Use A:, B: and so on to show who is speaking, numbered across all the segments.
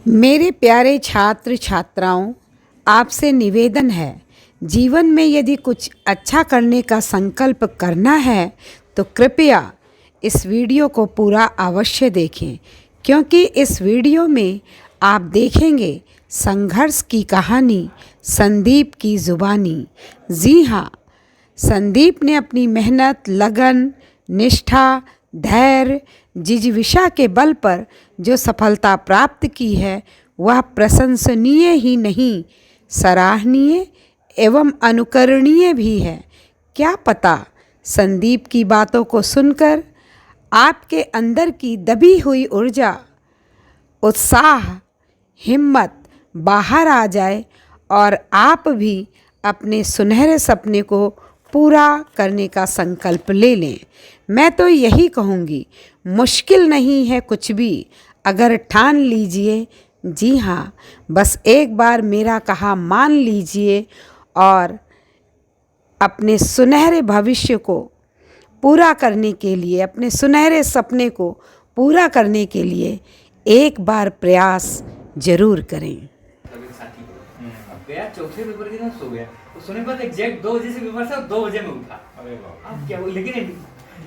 A: मेरे प्यारे छात्र छात्राओं, आपसे निवेदन है, जीवन में यदि कुछ अच्छा करने का संकल्प करना है तो कृपया इस वीडियो को पूरा अवश्य देखें, क्योंकि इस वीडियो में आप देखेंगे संघर्ष की कहानी संदीप की ज़ुबानी। जी हाँ, संदीप ने अपनी मेहनत, लगन, निष्ठा, धैर्य, जिजीविषा के बल पर जो सफलता प्राप्त की है वह प्रशंसनीय ही नहीं, सराहनीय एवं अनुकरणीय भी है। क्या पता संदीप की बातों को सुनकर आपके अंदर की दबी हुई ऊर्जा, उत्साह, हिम्मत बाहर आ जाए और आप भी अपने सुनहरे सपने को पूरा करने का संकल्प ले लें। मैं तो यही कहूँगी, मुश्किल नहीं है कुछ भी अगर ठान लीजिए। जी हाँ, बस एक बार मेरा कहा मान लीजिए और अपने सुनहरे भविष्य को पूरा करने के लिए, अपने सुनहरे सपने को पूरा करने के लिए एक बार प्रयास जरूर करें।
B: साथी अब गया चौथे पेपर के दिन सो गया, तो सोने के बाद एग्जैक्ट 2 बजे से पेपर था, 2 बजे में उठा। अरे वाह, अब क्या हुआ, लेकिन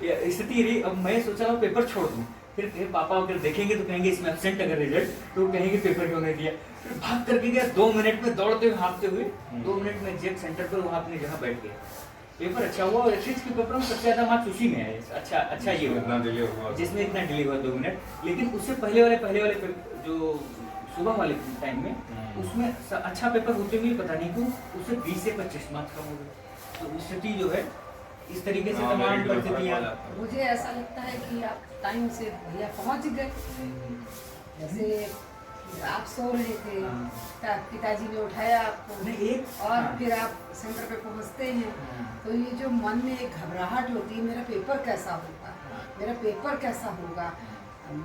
B: स्थिति रही, अब मैं सोचा हूँ पेपर छोड़ दूँ, फिर पापा अगर देखेंगे तो कहेंगे इसमें एब्सेंट अगर रिजल्ट, तो कहेंगे पेपर क्यों नहीं दिया। फिर भाग करके गया, 2 मिनट में दौड़ते हुए भागते हुए 2 मिनट में एग्जैक्ट सेंटर पर वहाँ अपनी जगह बैठ गया। पेपर अच्छा हुआ और एथलेटिक्स के पेपर में सबसे ज्यादा मार्क्स उसी में है। अच्छा ये हुआ जिसमें इतना डिले हुआ 2 मिनट, लेकिन उससे पहले वाले जो सुबह वाले टाइम में उसमें अच्छा पेपर होते हुए पता नहीं क्यों उससे 20 से 25 मार्क्स कम हो गए। तो स्थिति जो है इस तरीके से तमाम परिस्थितियाँ,
C: मुझे ऐसा लगता है कि आप टाइम से भैया पहुंच गए। जैसे आप सो रहे थे, पिताजी ने उठाया आपको और फिर आप सेंटर पे पहुंचते हैं, तो ये जो मन में एक घबराहट होती है, मेरा पेपर कैसा होगा, मेरा पेपर कैसा होगा,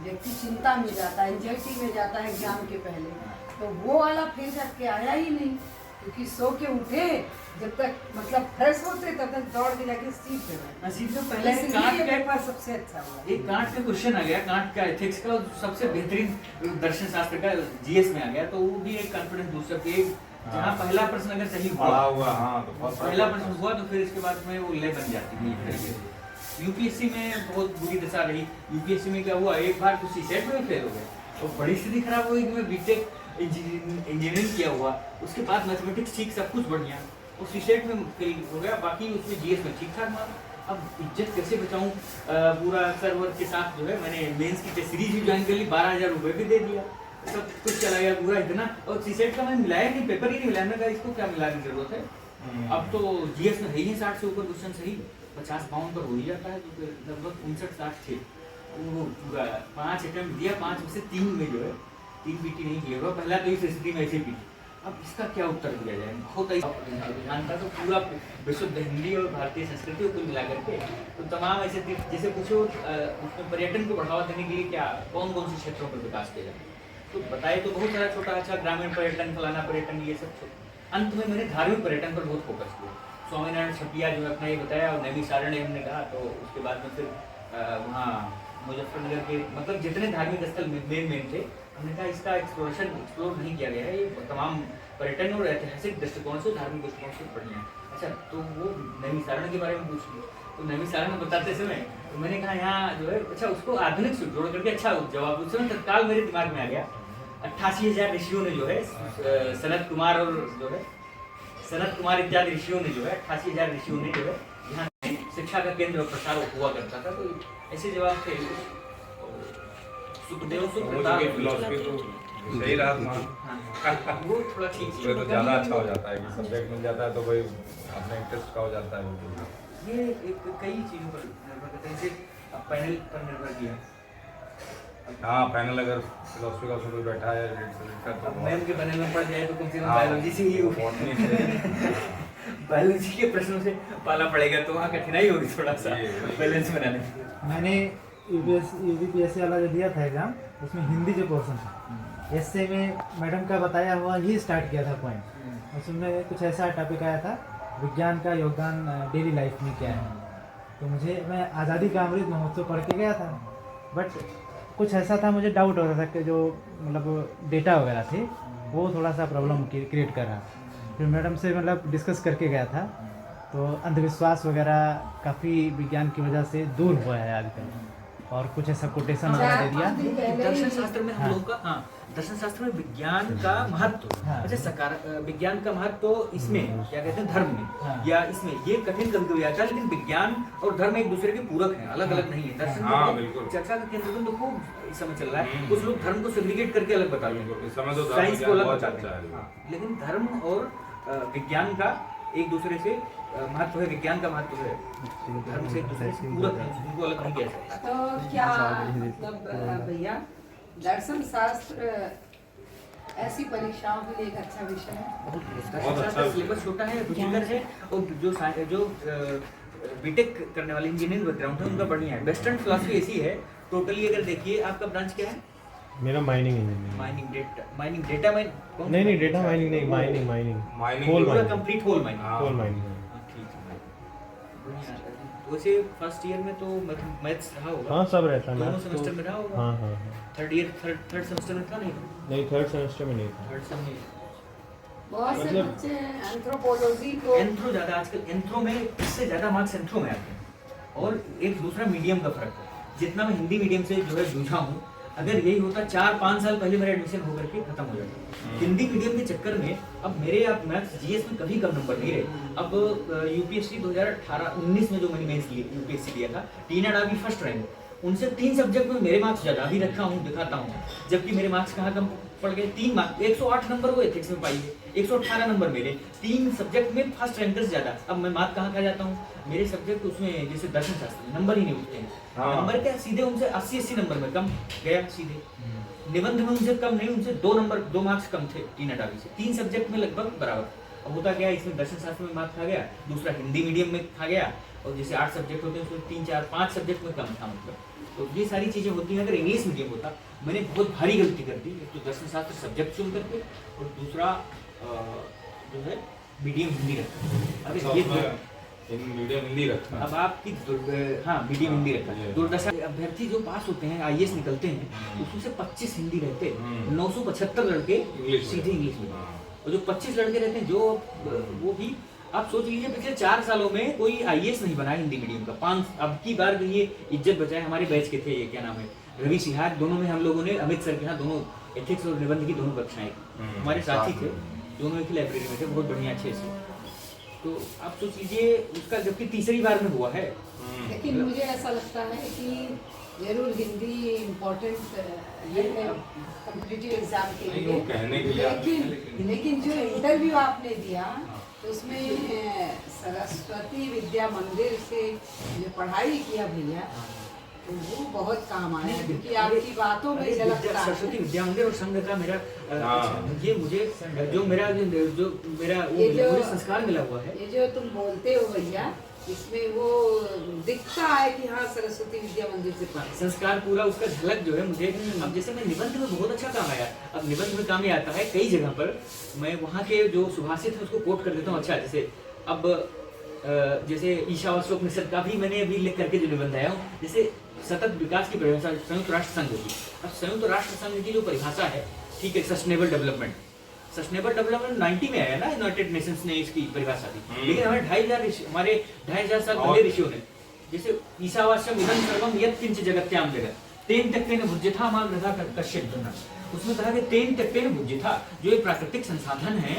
C: व्यक्ति चिंता में जाता है, एंजाइटी में जाता है एग्जाम के पहले। तो वो वाला फेज आपके आया ही नहीं, क्योंकि सो के उठे, जब तक मतलब फ्रेश होते तब तक दौड़ के जाके सीट पे बैठे।
B: सीट पे पहले कांट का
C: पेपर सबसे अच्छा हुआ।
B: एक कांट का क्वेश्चन आ गया, कांट का एथिक्स का सबसे बेहतरीन दर्शन शास्त्र का जीएस में आ गया, तो वो भी एक कॉन्फिडेंस बूस्टर की। जहाँ पहला प्रश्न अगर सही हुआ, तो पहला प्रश्न हुआ तो फिर इसके बाद में वो ले बन जाती थी। यूपीएससी में बहुत बुरी दशा रही। यूपीएससी में क्या हुआ, एक बार तो सीसेट में फेल हो गए, तो बड़ी स्थिति खराब हुई कि मैं बीटेक इंजीनियरिंग किया हुआ, उसके बाद मैथमेटिक्स ठीक, सब कुछ बढ़िया, और सीसेट में फेल हो गया, बाकी उसमें जीएस में ठीक ठाक मार्क्स। अब इज्जत कैसे बचाऊं, पूरा सर वर्ग के साथ जो है मैंने मेंस की टेस्ट सीरीज भी ज्वाइन कर ली, 12,000 रुपये भी दे दिया, सब कुछ चला गया पूरा इतना। और सीसेट का मैंने मिलाया नहीं, पेपर ही नहीं मिलाया, मैंने कहा इसको क्या मिलाने की जरूरत है। अब तो जीएस में है ही 60 से ऊपर क्वेश्चन सही, 50-52 पर हो ही जाता है, तो लगभग 59-60 थे। वो पूरा 5 अटेम्प्ट दिया, 5 में से 3 में जो है 3 बीटी नहीं किया हुआ, पहला तो इस स्थिति में ऐसे पीटी। अब इसका क्या उत्तर दिया जाए, बहुत ध्यान था, तो पूरा विशुद्ध हिंदी और भारतीय संस्कृति को मिला करके तो तमाम ऐसे जैसे पूछो उसमें पर्यटन को बढ़ावा देने के लिए क्या कौन कौन से क्षेत्रों पर विकास किया जाए, तो बताए तो बहुत सारा छोटा अच्छा ग्रामीण पर्यटन, फलाना पर्यटन, ये सब। अंत में मैंने धार्मिक पर्यटन पर बहुत फोकस किया। स्वामीनारायण छपिया जो अपना ये बताया और नैमिषारण्य हमने कहा, तो उसके बाद में फिर वहाँ मुजफ्फरनगर के मतलब जितने धार्मिक स्थल मेन थे, हमने कहा इसका एक्सप्लोर नहीं किया गया है, ये तमाम पर्यटन और ऐतिहासिक दृष्टिकोण से, धार्मिक दृष्टिकोण से बढ़िया है। अच्छा, तो वो नैमिषारण्य के बारे में पूछ लिया, तो नैमिषारण्य बताते समय तो मैंने कहा यहाँ जो है अच्छा उसको आधुनिक से जोड़ करके अच्छा जवाब उस समय तत्काल मेरे दिमाग में आ गया। 88,000 ऋषियों ने जो है सनत कुमार और जो है सनत कुमार इत्यादि ऋषियों ने जो है 88,000 ऋषियों ने जो है यहाँ शिक्षा का केंद्र और प्रसार हुआ करता था, तो ऐसे जवाब थे। सुखदेव
D: फिलॉसफी तो सही रहा
B: वो थोड़ा ठीक
D: है, तो ज़्यादा अच्छा हो जाता है कि सब्जेक्ट मिल जाता है तो भाई अपने इंटरेस्ट का हो जाता है।
B: ये एक कई चीज़ों पर निर्भर करता है, जैसे पैनल पर निर्भर किया।
D: हाँ, पैनल अगर फिलॉसफी का कोई बैठा है तो
B: मैम के पैनल में पढ़ जाए तो कम से कम बायोलॉजी से ही बायोलॉजी के प्रश्नों से पाला पड़ेगा, तो वहाँ कठिनाई होगी थोड़ा सा बैलेंस बनाने में।
E: मैंने यूपीएससी वाला जो दिया था एग्जाम, उसमें हिंदी जो पोर्शन था, ऐसे में मैडम का बताया हुआ ही स्टार्ट किया था पॉइंट। उसमें कुछ ऐसा टॉपिक आया था, विज्ञान का योगदान डेली लाइफ में क्या है। तो मैं आज़ादी का अमृत महोत्सव पढ़ के गया था, बट कुछ ऐसा था, मुझे डाउट हो रहा था कि जो मतलब डेटा वगैरह थे वो थोड़ा सा प्रॉब्लम क्रिएट कर रहा। फिर मैडम से मतलब डिस्कस करके गया था, तो अंधविश्वास वगैरह काफ़ी विज्ञान की वजह से दूर हुआ है आजकल, और कुछ ऐसा कोटेशन वगैरह दे दिया।
B: दर्शन शास्त्र में हम लोग का दर्शन शास्त्र में विज्ञान का महत्व, अच्छा विज्ञान का महत्व तो इसमें क्या कहते हैं धर्म में या इसमें ये कठिन कभी कभी आता है, लेकिन विज्ञान और धर्म एक दूसरे के पूरक हैं, अलग अलग नहीं है। दर्शन में चर्चा का केंद्र तो खूब इस समय चल रहा है, कुछ लोग धर्म को सेग्रीगेट करके अलग बता रहे हैं, साइंस को अलग बताते हैं, लेकिन धर्म और विज्ञान का एक दूसरे से महत्व है, विज्ञान का महत्व है, धर्म से एक दूसरे से पूरक है, उनको अलग नहीं किया जाता।
C: तो क्या मतलब भैया दर्शन शास्त्र ऐसी परीक्षाओं के लिए एक अच्छा विषय है?
B: बहुत अच्छा, सिलेबस छोटा है, रुचिकर है, और जो बीटेक करने वाले इंजीनियरिंग बैकग्राउंड है उनका बढ़िया है। वेस्टर्न फिलॉसफी ऐसी है टोटली। अगर देखिए आपका ब्रांच क्या है?
F: मेरा mining engineering.
B: Mining data mine
F: नहीं डेटा माइनिंग नहीं, माइनिंग होल
B: पूरा कंप्लीट होल माइनिंग। ठीक है, वैसे फर्स्ट ईयर में तो मैथ्स रहा होगा?
F: हाँ सब रहता है,
B: दोनों सेमेस्टर में रहा होगा?
F: हाँ।
B: थर्ड सेमेस्टर में था नहीं,
F: थर्ड सेमेस्टर में नहीं था।
B: थर्ड सेम में
C: बहुत से बच्चे एंथ्रोपोलॉजी को
B: एंथ्रो ज्यादा, आजकल एंथ्रो में इससे ज्यादा मार्क्स एंथ्रो में आते हैं, और एक दूसरा मीडियम का फर्क है। जितना मैं हिंदी मीडियम से जो है जूझा हूँ, अगर यही होता 4-5 साल पहले मेरा एडमिशन होकर के खत्म हो जाता। हिंदी मीडियम के चक्कर में अब मेरे आप मैथ्स जीएस में कभी कम नंबर नहीं रहे। अब यूपीएससी 2018-19 में जो मैंने मेंस यूपीएससी दिया था, टीना डाबी फर्स्ट रैंक, उनसे 3 सब्जेक्ट में मेरे मार्क्स ज़्यादा भी रखा हूँ, दिखाता हूँ, जबकि मेरे मार्क्स कहाँ कम पड़ गए। 3 मार्क्स 108 नंबर वो एथिक्स में पाई है, 118 नंबर मेरे, 3 सब्जेक्ट में फर्स्ट रैंकर्स ज़्यादा। अब मैं मार्क कहाँ जाता हूँ, मेरे सब्जेक्ट उसमें जैसे दर्शन शास्त्र में नंबर ही नहीं उठते हैं। नंबर क्या सीधे उनसे 80-80 नंबर में कम गया सीधे। निबंध में उनसे कम नहीं, उनसे 2 मार्क्स कम थे टीना डाबी से, 3 सब्जेक्ट में लगभग बराबर। अब होता क्या है, इसमें दर्शन शास्त्र में मार्क्स खा गया, दूसरा हिंदी मीडियम में खा गया, और जैसे 8 सब्जेक्ट होते हैं उसमें 3-4-5 सब्जेक्ट में कम था मतलब। तो ये सारी चीज़ें होती हैं। अगर इंग्लिश मीडियम होता, मैंने बहुत भारी गलती कर दी, एक तो दर्शन शास्त्र सब्जेक्ट चुन करके, और दूसरा जो है मीडियम हिंदी रखा। अगर ये
D: मीडियम हिंदी रखा,
B: अब आपकी मीडियम हिंदी रखा। दुर्दशा, अभ्यर्थी जो पास होते हैं आईएएस निकलते हैं, उसमें से 25 हिंदी रहते हैं, 975 लड़के सीधे इंग्लिश में, और जो 25 लड़के रहते हैं जो वो भी आप सोच लीजिए पिछले 4 सालों में कोई आईएएस नहीं बना हिंदी मीडियम का। 5 अब की बार ये इज्जत बचाए, हमारे बैच के थे, ये क्या नाम है, रवि सिहाग, दोनों में हम लोगों ने अमित सर के यहाँ दोनों एथिक्स और निबंध की दोनों कक्षाएं, हमारे साथी थे, दोनों एक ही लाइब्रेरी में थे, बहुत बढ़िया अच्छे से। तो आप सोच लीजिए उसका जबकि तीसरी बार में हुआ है।
C: लेकिन मुझे ऐसा लगता है कि जरूर हिंदी इम्पोर्टेंट है कॉम्पिटिटिव एग्जाम के लिए,
D: कहने के लिए,
C: लेकिन जो इंटरव्यू आपने दिया उसमें सरस्वती विद्या मंदिर से जो पढ़ाई किया भैया, तो वो बहुत काम आया, क्योंकि आपकी बातों में झलकता है।
B: सरस्वती विद्या मंदिर और संघ का मेरा ये मुझे जो मेरा मुझे संस्कार मिला हुआ है।
C: ये जो तुम बोलते हो भैया, इसमें वो दिखता है कि हाँ सरस्वती विद्या मंदिर से पढ़ा।
B: संस्कार पूरा उसका झलक जो है मुझे। अब जैसे मैं निबंध में बहुत अच्छा काम आया, अब निबंध में काम ये आता है कई जगह पर, मैं वहाँ के जो सुभाषित है उसको कोट कर देता हूँ। अच्छा, जैसे अब जैसे ईशावास्योपनिषद का भी मैंने अभी लिख करके जो निबंध आया हूँ, जैसे सतत विकास की परिभाषा संयुक्त राष्ट्र संघ की। अब संयुक्त राष्ट्र संघ की जो परिभाषा है, ठीक है, सस्टेनेबल डेवलपमेंट 90 में आया ना, यूनाइटेड नेशंस ने इसकी परिभाषा दी, लेकिन हमें 2,500 साल पहले ऋषियों ने, जैसे ईशावास्यम इदं सर्वम यत्किंच जगत्याम जगत तेन त्यक्तेन भुज्यथा मां गृधा कश्चित् धनम्, उसमें कहा कि तेन त्यक्तेन भुज्यथा, जो एक प्राकृतिक संसाधन है,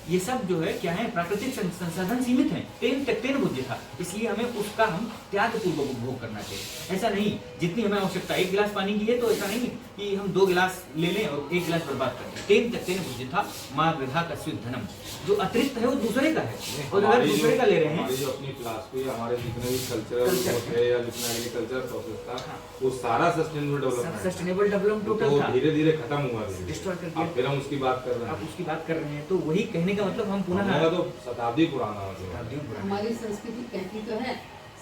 B: ये सब जो है क्या है, प्राकृतिक संसाधन सीमित हैं, तेन त्यक्तेन भुज्यथा, इसलिए हमें उसका हम त्याग पूर्वक उपभोग करना चाहिए। ऐसा नहीं जितनी हमें आवश्यकता, 1 गिलास पानी की है तो ऐसा नहीं कि हम 2 गिलास ले लें और 1 गिलास बर्बाद कर दें। तेन त्यक्तेन भुज्यथा मां गृधा कश्चित् धनम्, जो अतिरिक्त है वो दूसरे का है, और अगर दूसरे का ले रहे हैं,
D: हमारी जो अपनी फिलॉसफी, हमारे जितने भी कल्चरल है या जितना एग्रीकल्चर प्रोसेस था, वो सारा सस्टेनेबल डेवलपमेंट
B: टोटल था,
D: धीरे धीरे खत्म हुआ,
B: डिस्ट्रॉय कर
D: अब फिर हम उसकी बात कर रहे हैं।
B: आप उसकी बात कर रहे हैं, तो वही कहने का मतलब हम पुनः
D: तो शताब्दी पुराना
C: हमारी संस्कृति कहती तो है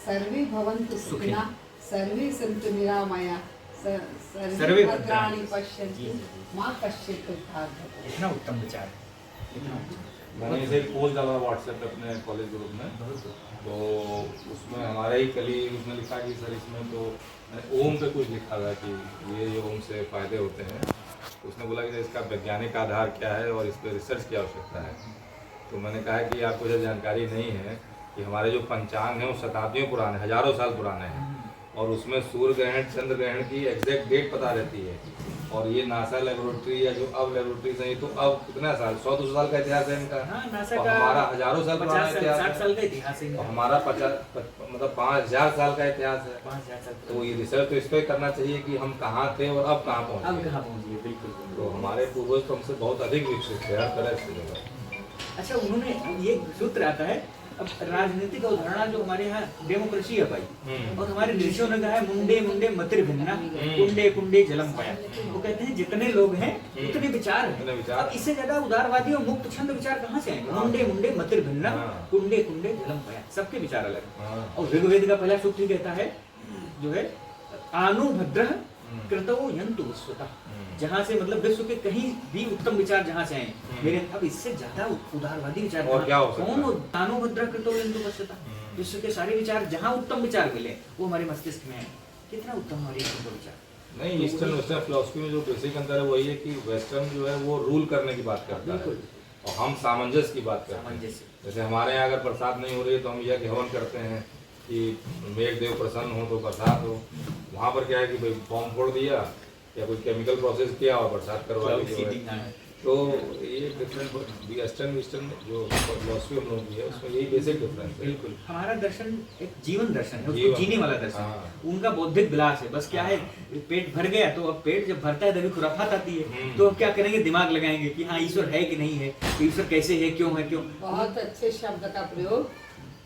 C: सर्वे भवन्तु सुखिनः, सर्वे सन्तु निरामया, सर्वे भद्राणि पश्यन्तु मां कश्चित् दुःखात्।
B: इतना उत्तम विचार है, इतना उत्तम।
D: मैंने इसे एक पोस्ट डाला व्हाट्सएप पे अपने कॉलेज ग्रुप में, तो उसमें हमारा ही कलीग उसने लिखा कि सर इसमें तो ओम पे कुछ लिखा था कि ये ओम से फ़ायदे होते हैं। तो उसने बोला कि इसका वैज्ञानिक आधार क्या है और इस पर रिसर्च की आवश्यकता है। तो मैंने कहा कि आपको जो जानकारी नहीं है कि हमारे जो पंचांग हैं वो शताब्दियों पुराने, हज़ारों साल पुराने हैं, और उसमें सूर्य ग्रहण चंद्र ग्रहण की एग्जैक्ट डेट पता रहती है। और ये नासा लेबोरेटरी या जो अब लेबोरेटरीज हैं, ये तो अब कितना साल 100-200 साल का इतिहास है इनका।
B: हाँ, नासा
D: और
B: का
D: हमारा हज़ारों साल पुराना
B: 50
D: इतिहास
B: 60 साल का इतिहास है।
D: और हमारा 5000 साल का इतिहास है।
B: 5000 साल
D: तो ये रिसर्च तो इस पर करना चाहिए कि हम कहाँ थे और अब कहाँ
B: अब
D: पहुँचे।
B: कहाँ पहुँच गए, बिल्कुल।
D: तो हमारे पूर्वज तो हमसे बहुत अधिक विकसित थे हर तरह से।
B: अच्छा, उन्होंने ये सूत्र आता है, अब राजनीतिक अवधारणा जो हमारे यहाँ डेमोक्रेसी है भाई, और हमारे ऋषियों ने कहा है मुंडे मुंडे मतिर भिन्ना कुंडे कुंडे जलम पाया। वो कहते हैं जितने लोग हैं उतने विचार हैं। अब इससे ज्यादा उदारवादी और मुक्त छंद विचार कहाँ से आएंगे? मुंडे मुंडे मतिर भिन्ना कुंडे कुंडे जलम पाया, सबके विचार अलग। और ऋग्वेद का पहला सूक्त ही कहता है जो है आनुभद्र कृतो यंतु विश्वता, जहाँ से मतलब विश्व के कहीं भी उत्तम विचार जहाँ से आए मेरे। अब इससे ज्यादा उदारवादी विचार
D: और क्या हो सकता है?
B: कौन? आनुभद्र कृतो यंतु विश्वता, विश्व के सारे विचार जहाँ उत्तम विचार मिले वो हमारे मस्तिष्क में है। कितना उत्तम हमारे विचार।
D: नहीं, ईस्टर्न वेस्टर्न फिलोसफी में जो बेसिक अंतर है वही है कि वेस्टर्न जो है वो रूल करने की बात करता है और हम सामंजस्य की बात करते हैं। जैसे हमारे यहाँ अगर बरसात नहीं हो रही है तो हम यज्ञ हवन करते हैं कि मेघ देव प्रसन्न हो तो बरसात हो। वहाँ पर क्या है कि भाई बॉम्ब फोड़ दिया या कोई केमिकल प्रोसेस किया और बरसात करवा दी। तो ये डिफरेंट वेस्टर्न ईस्टर्न जो फिलोसफी हम लोगों की है उसमें यही बेसिक डिफरेंस है।
B: बिल्कुल, हमारा दर्शन एक जीवन दर्शन है, उसको जीने वाला दर्शन है। उनका बौद्धिक विलास है, बस क्या है पेट भर गया तो अब पेट जब भरता है तभी खुराफात आती है। तो अब क्या करेंगे, दिमाग लगाएंगे कि हाँ ईश्वर है कि नहीं है, ईश्वर कैसे है, क्यों है, क्यों।
C: बहुत अच्छे शब्द का प्रयोग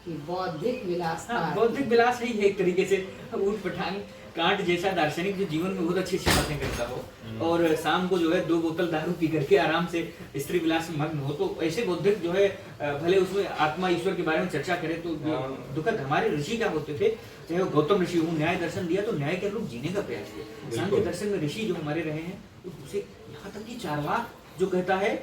C: कि बौद्धिक विलास।
B: हाँ, बौद्धिक विलास ही है एक तरीके से। ऊट पठान कांट जैसा दार्शनिक जो जीवन में बहुत अच्छी अच्छी बातें करता हो और शाम को जो है 2 बोतल दारू पी करके आराम से स्त्री विलास में मग्न हो, तो ऐसे बौद्धिक जो है भले उसमें आत्मा ईश्वर के बारे में चर्चा करे तो दुखद। हमारे ऋषि क्या होते थे, चाहे वो गौतम ऋषि हो, न्याय दर्शन दिया तो न्याय के अनुरूप जीने का प्रयास किया। सांख्य दर्शन में ऋषि जो हमारे रहे हैं उसे यहाँ तक कि चार्वाक जो कहता है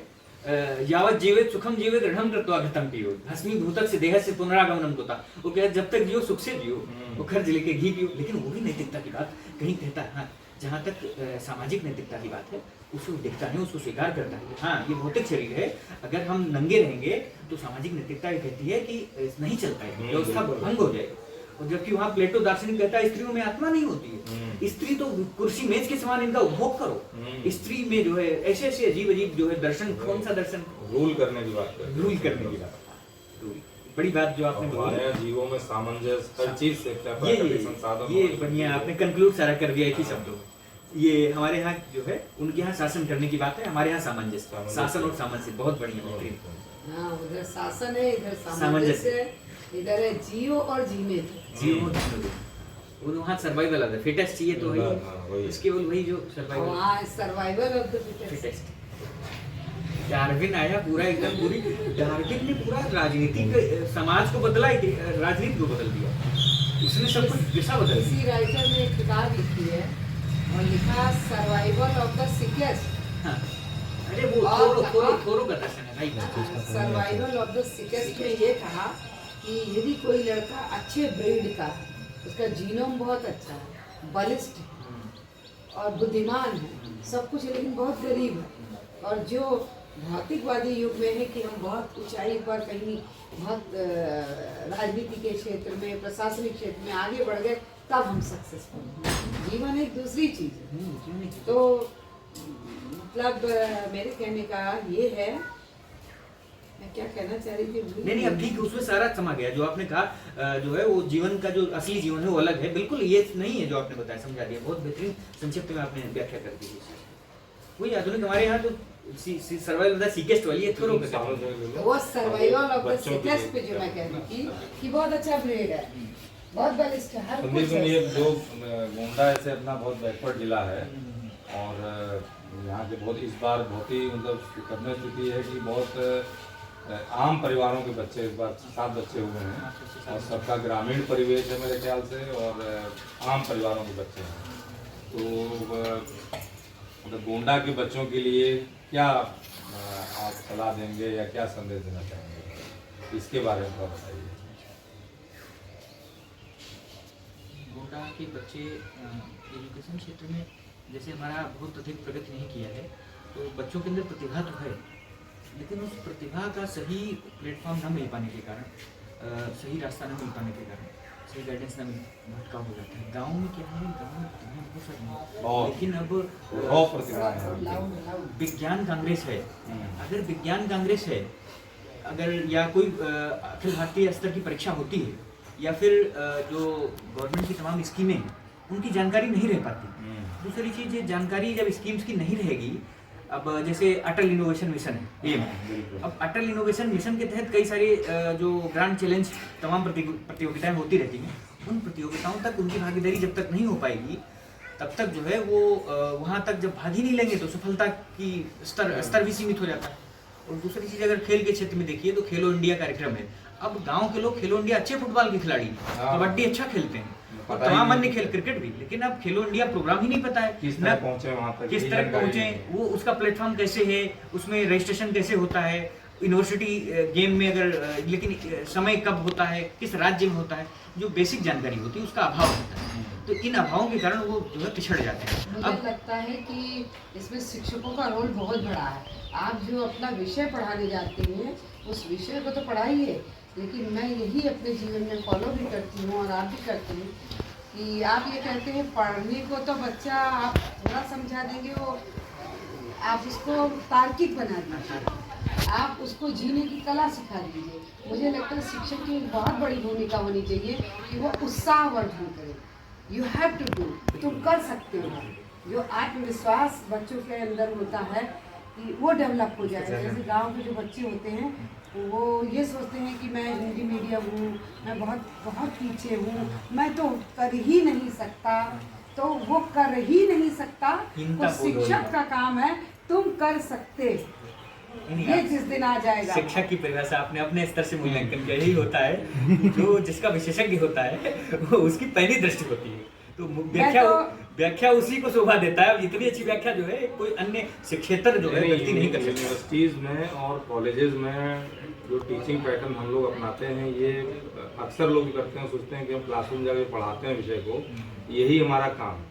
B: यावत जीवित सुखम जीवित ऋणम कृत्वा घतम पियो भस्मी भूतक से देह से पुनरागमनम होता। वो कहता है जब तक जियो सुख से जियो, वो खर्च लेके घी पियो। लेकिन वो भी नैतिकता की बात कहीं कहता है। हाँ, जहाँ तक सामाजिक नैतिकता की बात है उसको देखता है, उसको स्वीकार करता है। हाँ, ये भौतिक शरीर है, अगर हम नंगे रहेंगे तो सामाजिक नैतिकता ये कहती है कि नहीं चल पाएगी, व्यवस्था भंग हो जाएगी। और जबकि वहाँ प्लेटो दार्शनिक कहता है स्त्रियों में आत्मा नहीं होती है, स्त्री तो कुर्सी मेज के समान, इनका उपभोग करो। स्त्री में जो है ऐसे ऐसे अजीब अजीब जो है दर्शन, कौन सा दर्शन?
D: रूल करने की बात करते हैं।
B: रूल करने की बात, बड़ी बात जो आपने
D: हमारे जीवों में सामंजस्य हर चीज से संसाधन।
B: ये बढ़िया आपने कंक्लूड सारा कर दिया एक ही शब्दों में। ये हमारे यहाँ जो है उनके यहाँ शासन करने की बात है, हमारे यहाँ सामंजस्य, शासन और सामंजस्य बहुत बढ़िया बेहतरीन।
C: हाँ, उधर शासन है, इधर सामंजस्य है, इधर है जियो और जीने दो।
B: जियो और जीने दो। वो वहाँ सर्वाइवल है, फिटेस्ट चाहिए तो वही, इसके वही जो सर्वाइवल,
C: वहाँ survival of the fittest.
B: Darwin आया पूरा एकदम पूरी, डार्विन ने पूरा राजनीतिक समाज को बदला, राजनीति को बदल दिया, उसने सब कुछ दिशा बदल दी।
C: किसी राइटर ने एक किताब लिखी है और लिखा सर्वाइवल ऑफ द सिकेस्ट।
B: हाँ, अरे वो थोरो का दर्शन है भाई।
C: सर्वाइवल ऑफ द सिकेस्ट में ये कहा कि यदि कोई लड़का अच्छे ब्रीड का है, उसका जीनोम बहुत अच्छा है, बलिष्ठ है और बुद्धिमान है, सब कुछ है, लेकिन बहुत गरीब है, और जो भौतिकवादी युग में है कि हम बहुत ऊंचाई पर कहीं बहुत राजनीति के क्षेत्र में, प्रशासनिक क्षेत्र में आगे बढ़ गए, तब हम सक्सेसफुल हैं। जीवन एक दूसरी चीज़ है। तो मतलब मेरे कहने का ये है, मैं क्या कहना चाह रही थी,
B: नहीं अब ठीक है, उसमें सारा समा गया जो आपने कहा। जो है वो जीवन का जो असली जीवन है वो अलग है, बिल्कुल ये नहीं है जो आपने बताया, समझा दिया बहुत बेहतरीन संक्षिप्त में आपने व्याख्या कर दी। वही आधुनिक हमारे यहाँ जो सर्वाइवल द सीकेस्ट वाली है, थोड़ा
C: वो सर्वाइवल ऑफ द सीकेस्ट पे जो मैं कह रही थी कि बहुत अच्छा ब्रीड है, बहुत बलिष्ठ है, हर कुछ है।
D: ये जो गोंडा ऐसे अपना बहुत बैकवर्ड जिला है और यहाँ के बहुत इस बार बहुत ही मतलब करने स्थिति है कि बहुत आम परिवारों के बच्चे इस बार 7 बच्चे हुए हैं और सबका ग्रामीण परिवेश है मेरे ख्याल से, और आम परिवारों के बच्चे हैं। तो मतलब गोंडा के बच्चों के लिए क्या आप आप सलाह देंगे या क्या संदेश देना चाहेंगे इसके बारे में थोड़ा बताइए।
B: गोटा के बच्चे एजुकेशन क्षेत्र में जैसे हमारा बहुत अधिक प्रगति नहीं किया है, तो बच्चों के अंदर प्रतिभा तो है, लेकिन उस प्रतिभा का सही प्लेटफॉर्म न मिल पाने के कारण, सही रास्ता न मिल पाने के कारण, सही गाइडेंस न मिल भटकाव हो जाता है। गांव में क्या है, गांव में प्रतिभा बहुत सारी है, लेकिन अब
D: बहुत प्रतिभा है।
B: विज्ञान कांग्रेस है, अगर विज्ञान कांग्रेस है, अगर या कोई अखिल भारतीय स्तर की परीक्षा होती है, या फिर जो गवर्नमेंट की तमाम स्कीमें हैं उनकी जानकारी नहीं रह पाती। दूसरी चीज़, ये जानकारी जब स्कीम्स की नहीं रहेगी, अब जैसे अटल इनोवेशन मिशन है, अब अटल इनोवेशन मिशन के तहत कई सारे जो ग्रांड चैलेंज तमाम प्रतियोगिताएं होती रहती हैं, उन प्रतियोगिताओं तक उनकी भागीदारी जब तक नहीं हो पाएगी, तब तक जो है वो वहाँ तक जब भाग ही नहीं लेंगे तो सफलता की स्तर भी सीमित हो जाता है। और दूसरी चीज़, अगर खेल के क्षेत्र में देखिए तो खेलो इंडिया कार्यक्रम है, अब गांव के लोग खेलो इंडिया अच्छे फुटबॉल के खिलाड़ी, कबड्डी अच्छा खेलते हैं, और तमाम अन्य खेल, क्रिकेट भी, लेकिन अब खेलो इंडिया प्रोग्राम ही नहीं पता है
D: किस तरह पहुंचे वहाँ तक,
B: किस तरह पहुंचे, वो उसका प्लेटफॉर्म कैसे है, उसमें रजिस्ट्रेशन कैसे होता है, यूनिवर्सिटी गेम में अगर, लेकिन समय कब होता है, किस राज्य में होता है, जो बेसिक जानकारी होती है उसका अभाव होता है। तो इन अभावों के कारण वो जो है पिछड़ जाते हैं।
C: मुझे लगता है कि इसमें शिक्षकों का रोल बहुत बड़ा है। आप जो अपना विषय पढ़ाने जाते हैं उस विषय को तो पढ़ाइए, लेकिन मैं यही अपने जीवन में फॉलो भी करती हूँ और आप भी करते हैं कि आप ये कहते हैं पढ़ने को तो बच्चा आप थोड़ा समझा देंगे, वो आप उसको तार्किक बना दीजिए, आप उसको जीने की कला सिखा दीजिए। मुझे लगता है शिक्षक की बहुत बड़ी भूमिका होनी चाहिए कि वो उत्साहवर्धन करे। यू हैव टू डू, तुम कर सकते हो। जो आत्मविश्वास बच्चों के अंदर होता है कि वो डेवलप हो जाए। जैसे गांव के जो बच्चे होते हैं वो ये सोचते हैं कि मैं हिंदी मीडियम हूँ, मैं बहुत बहुत पीछे हूँ, मैं तो कर ही नहीं सकता, तो वो कर ही नहीं सकता, वो शिक्षक का काम है, तुम कर सकते। ये जिस दिन आ जाएगा,
B: शिक्षक की परिभाषा आपने अपने स्तर से मूल्यांकन किया, यही होता है जो जिसका विशेषज्ञ होता है वो उसकी पहली दृष्टि होती है, तो व्याख्या उसी को शोभा देता है। इतनी अच्छी व्याख्या जो है कोई अन्य शिक्षेत्र जो है व्यक्ति नहीं कर सकता।
D: यूनिवर्सिटीज़ में और कॉलेजेस में जो टीचिंग पैटर्न हम लोग अपनाते हैं, ये अक्सर लोग करते हैं, सोचते हैं कि हम क्लासरूम जाकर पढ़ाते हैं विषय को, यही हमारा काम है,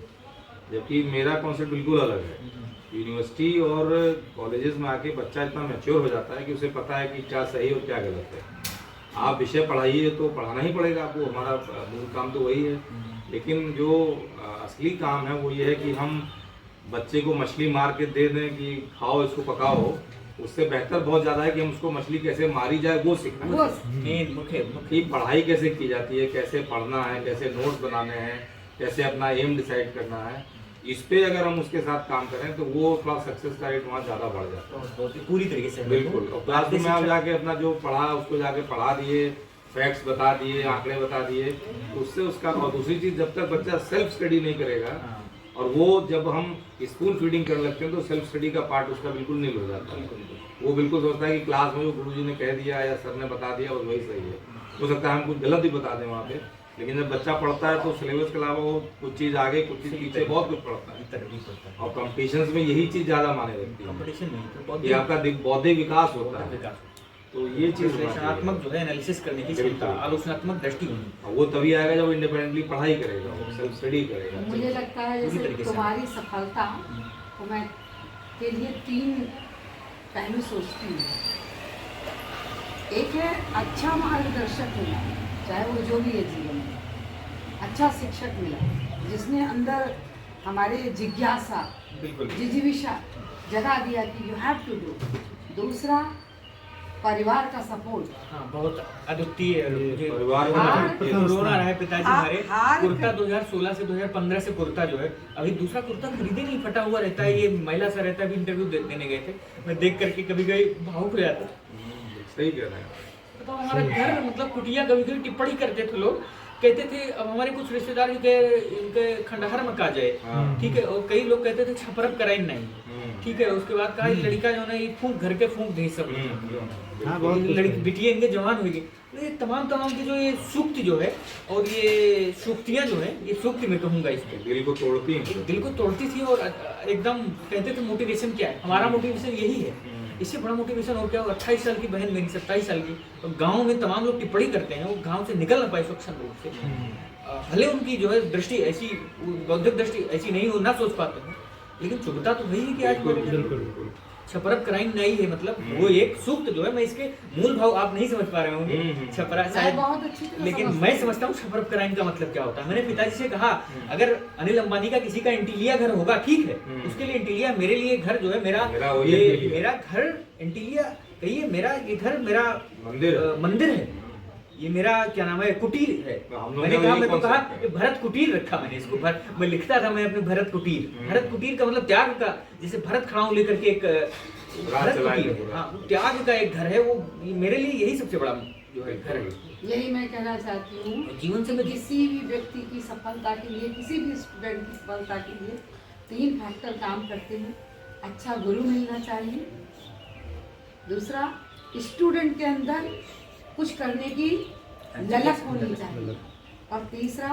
D: जबकि मेरा कॉन्सेप्ट बिल्कुल अलग है। यूनिवर्सिटी और कॉलेजेस में आके बच्चा इतना मैच्योर हो जाता है कि उसे पता है कि क्या सही और क्या गलत है। आप विषय पढ़ाइए तो पढ़ाना ही पड़ेगा आपको, हमारा मूल काम तो वही है। लेकिन जो असली काम है वो ये है कि हम बच्चे को मछली मार के दे दें कि खाओ इसको पकाओ, उससे बेहतर बहुत ज़्यादा है कि हम उसको मछली कैसे मारी जाए वो सिखाएं। मुख्य पढ़ाई कैसे की जाती है, कैसे पढ़ना है, कैसे नोट्स बनाने हैं, कैसे अपना एम डिसाइड करना है, इस पे अगर हम उसके साथ काम करें तो वो थोड़ा सक्सेस का रेट वहाँ ज़्यादा बढ़ जाता है।
B: पूरी तरीके से
D: बिल्कुल। और क्लासरूम में आप जाके अपना जो पढ़ा उसको जाके पढ़ा दिए, फैक्ट्स बता दिए, आंकड़े बता दिए, उससे उसका। और दूसरी चीज़, जब तक बच्चा सेल्फ स्टडी नहीं करेगा, और वो जब हम स्कूल फीडिंग करने लगते हैं तो सेल्फ स्टडी का पार्ट उसका बिल्कुल नहीं हो जाता है। वो बिल्कुल सोचता है कि क्लास में जो गुरुजी ने कह दिया या सर ने बता दिया और वही सही है। हो सकता है हम कुछ गलत भी बता दें वहाँ पे, लेकिन जब बच्चा पढ़ता है तो सिलेबस के अलावा वो कुछ चीज़ आगे, कुछ चीज़ पीछे, बहुत कुछ पढ़ता है। और कॉम्पिटिशन्स में यही चीज़ ज़्यादा माने रखती है, ये आपका बौद्धिक विकास होता है। तो ये चीज़
B: विश्लेषणात्मक जो है एनालिसिस करने की क्षमता, आलोचनात्मक दृष्टि होनी,
D: वो तभी आएगा जब इंडिपेंडेंटली पढ़ाई करेगा, सेल्फ स्टडी करेगा।
C: मुझे लगता है जैसे तुम्हारी सफलता को मैं के लिए 3 पहलू सोचती हूँ। एक है अच्छा मार्गदर्शक मिला, चाहे वो जो भी है जीवन में, अच्छा शिक्षक मिला जिसने अंदर हमारे जिज्ञासा, जिजीविषा जगा दिया कि यू हैव टू डू। दूसरा, परिवार का सपोर्ट।
B: हाँ, बहुत अद्वितीय
D: परिवार
B: रोना रहा है पिताजी हमारे। कुर्ता 2016 से 2015 से कुर्ता जो है, अभी दूसरा कुर्ता खरीदे नहीं, फटा हुआ रहता है। ये महिला सा रहता है, अभी इंटरव्यू देने गए थे, मैं देख करके कभी कभी भावुक हो जाता।
D: सही कह रहे हैं।
B: तो हमारा घर मतलब कुटिया, कभी कभी टिप्पणी करते थे लोग, कहते थे अब हमारे कुछ रिश्तेदार इनके खंडहर में का जाए, ठीक है। और कई लोग कहते थे छपरप कराई नहीं, ठीक है। उसके बाद कहा लड़का जो है फूंक घर के फूंक दे सब, लड़की बिटिया इनके जवान हुई। ये तमाम की जो ये सूक्ति जो है और ये सूक्तियाँ जो है, ये सूक्ति मैं कहूँगा इसको
D: दिल को तोड़ती हैं,
B: दिल को तोड़ती थी। और एकदम कहते थे मोटिवेशन क्या है, हमारा मोटिवेशन यही है इससे बड़ा मोटिवेशन और क्या हो। 28 साल की बहन मेरी 27 साल की, और गाँव में तमाम लोग टिप्पणी करते हैं, वो गाँव से निकल ना पाए सक्षम रूप से, भले उनकी जो है दृष्टि ऐसी, बौद्धिक दृष्टि ऐसी नहीं हो, ना सोच पाते हैं, लेकिन चुभता तो वही है कि आज छपरक क्राइम नहीं है, मतलब वो एक सूक्त जो है, मैं इसके मूल भाव आप नहीं समझ पा रहे होंगे, छपरा शायद
C: बहुत अच्छी तरह
B: लेकिन
C: समझते
B: मैं
C: हैं।
B: समझता हूँ छपरक क्राइम का मतलब क्या होता है। मैंने पिताजी से कहा अगर अनिल अंबानी का किसी का इंटीलिया घर होगा ठीक है, उसके लिए इंटीलिया, मेरे लिए घर जो है मेरा घर इंटीलिया कहिए, मेरा ये घर मेरा मंदिर है, ये मेरा क्या नाम है कुटीर है। मैंने कहा, मैं तो कहा ये भरत कुटीर रखा मैंने इसको, मैं लिखता था मैं अपने भरत कुटीर का मतलब त्याग का, जैसे भरत खड़ाऊं लेकर के एक भरत कुटीर, हाँ त्याग का एक घर है वो, मेरे लिए यही सबसे बड़ा जो है घर है।
C: यही मैं कहना चाहती हूँ
B: जीवन से मैं
C: किसी भी व्यक्ति की सफलता के लिए, किसी भी स्टूडेंट की सफलता के लिए 3 फैक्टर काम करते हैं। अच्छा गुरु मिलना चाहिए, दूसरा स्टूडेंट के अंदर कुछ करने की ललक होनी चाहिए, और तीसरा